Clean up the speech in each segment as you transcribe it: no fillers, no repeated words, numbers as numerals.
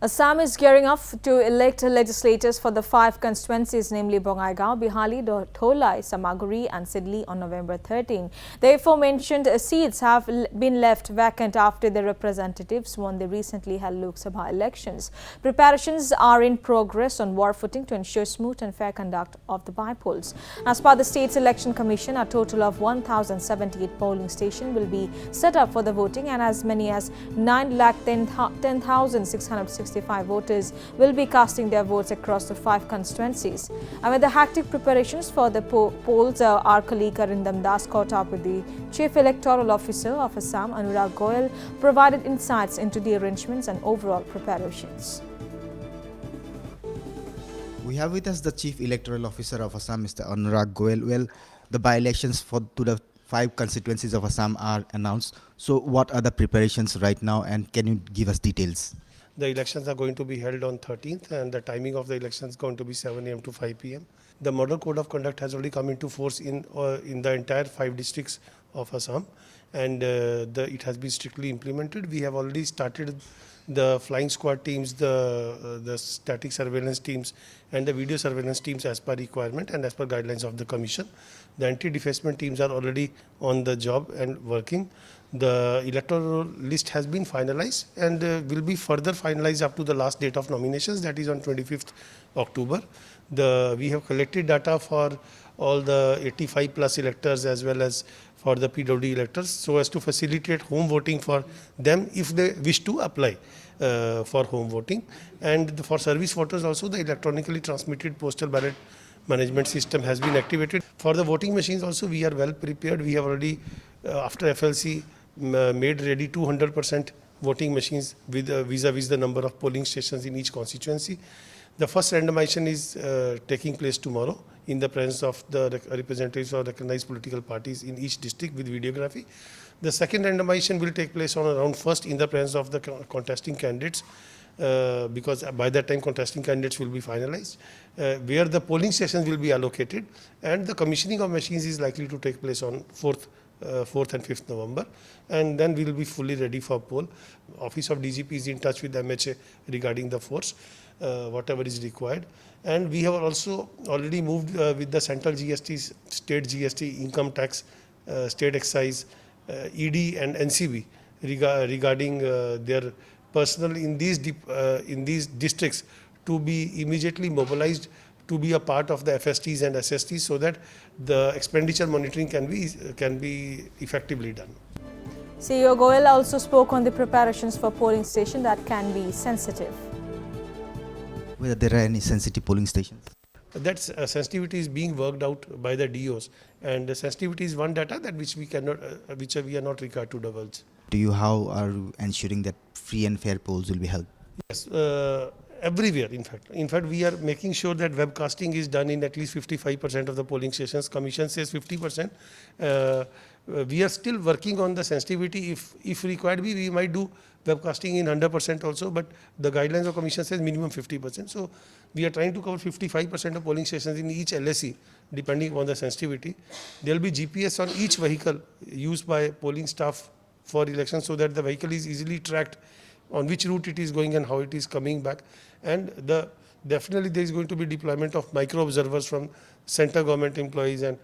Assam is gearing up to elect legislators for the 5 constituencies, namely Bongaigaon, Bypolls, 𝗕𝗏𝗴𝗀, Samaguri and Sidli on November 13. The aforementioned seats have been left vacant after the representatives won the recently held Lok Sabha elections. Preparations are in progress on war footing to ensure smooth and fair conduct of the Bypolls. As per the state's election commission, a total of 1,078 polling stations will be set up for the voting, and as many as 9,10,665 voters will be casting their votes across the 5 constituencies. Amid the hectic preparations for the polls, our colleague 𝗕𝗲𝗵𝗀𝗺 caught up with the Chief Electoral Officer of Assam, 𝗕𝗸𝗵𝗺, provided insights into the arrangements and overall preparations. We have with us the Chief Electoral Officer of Assam, Mr. 𝗕𝗲𝗵𝗺. Well, the by-elections to the 5 constituencies of Assam are announced. So what are the preparations right now, and can you give us details? The elections are going to be held on 13th, and the timing of the elections is going to be 7 a.m. to 5 p.m. The model code of conduct has already come into force in the entire 5 districts of Assam, and it has been strictly implemented. We have already started the flying squad teams, the static surveillance teams and the video surveillance teams as per requirement and as per guidelines of the commission. The anti-defacement teams are already on the job and working. The electoral list has been finalized and will be further finalized up to the last date of nominations, that is on 25th October. We have collected data for all the 85 plus electors as well as for the PWD electors, so as to facilitate home voting for them if they wish to apply for home voting. And for service voters also, the electronically transmitted postal ballot management system has been activated. For the voting machines also, we are well prepared. We have already, after 𝗕𝗏𝗃, made ready 200% voting machines with vis-a-vis the number of polling stations in each constituency. The first randomization is taking place tomorrow in the presence of the representatives of recognized political parties in each district with videography. The second randomization will take place on around 1st in the presence of the contesting candidates, because by that time contesting candidates will be finalized, where the polling stations will be allocated, and the commissioning of machines is likely to take place on 4th and 5th November, and then we will be fully ready for poll. Office of DGP is in touch with 𝗕𝗏𝗃 regarding the force, whatever is required. And we have also already moved with the central GST, state GST, income tax, state excise, ED and NCB regarding their personnel in these districts to be immediately mobilized to be a part of the FSTs and SSTs, so that the expenditure monitoring can be effectively done. CEO 𝗕𝗏𝗺 also spoke on the preparations for polling stations that can be sensitive. Whether there are any sensitive polling stations? That sensitivity is being worked out by the DOs, and the sensitivity is one data that which we are not required to divulge. How are you ensuring that free and fair polls will be held? Yes, everywhere. In fact, we are making sure that webcasting is done in at least 55% of the polling stations. Commission says 50%. We are still working on the sensitivity. If required, we might do webcasting in 100% also, but the guidelines of commission says minimum 50%. So we are trying to cover 55% of polling stations in each LSE, depending on the sensitivity. There will be GPS on each vehicle used by polling staff for elections, so that the vehicle is easily tracked on which route it is going and how it is coming back. And definitely there is going to be deployment of micro observers from central government employees, and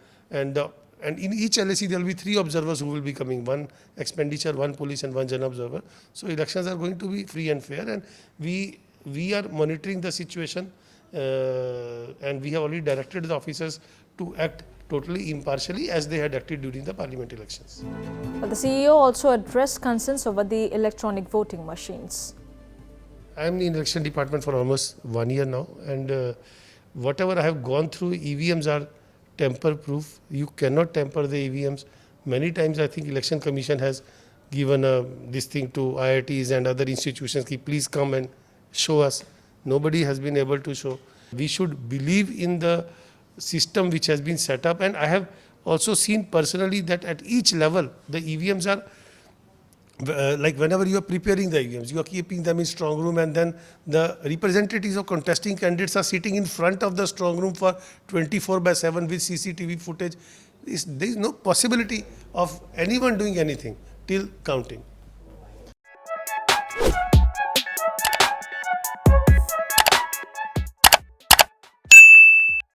in each LSE there will be 3 observers who will be coming, 1 expenditure, 1 police and 1 Jan observer. So elections are going to be free and fair, and we are monitoring the situation, and we have already directed the officers to act totally impartially as they had acted during the parliament elections. But the CEO also addressed concerns over the electronic voting machines. I am in the election department for almost 1 year now, and whatever I have gone through, EVMs are tamper-proof. You cannot tamper the EVMs. Many times I think Election Commission has given this thing to IITs and other institutions, please come and show us. Nobody has been able to show. We should believe in the system which has been set up, and I have also seen personally that at each level the EVMs are like whenever you are preparing the EVMs, you are keeping them in strong room, and then the representatives of contesting candidates are sitting in front of the strong room for 24/7 with CCTV footage. There is no possibility of anyone doing anything till counting.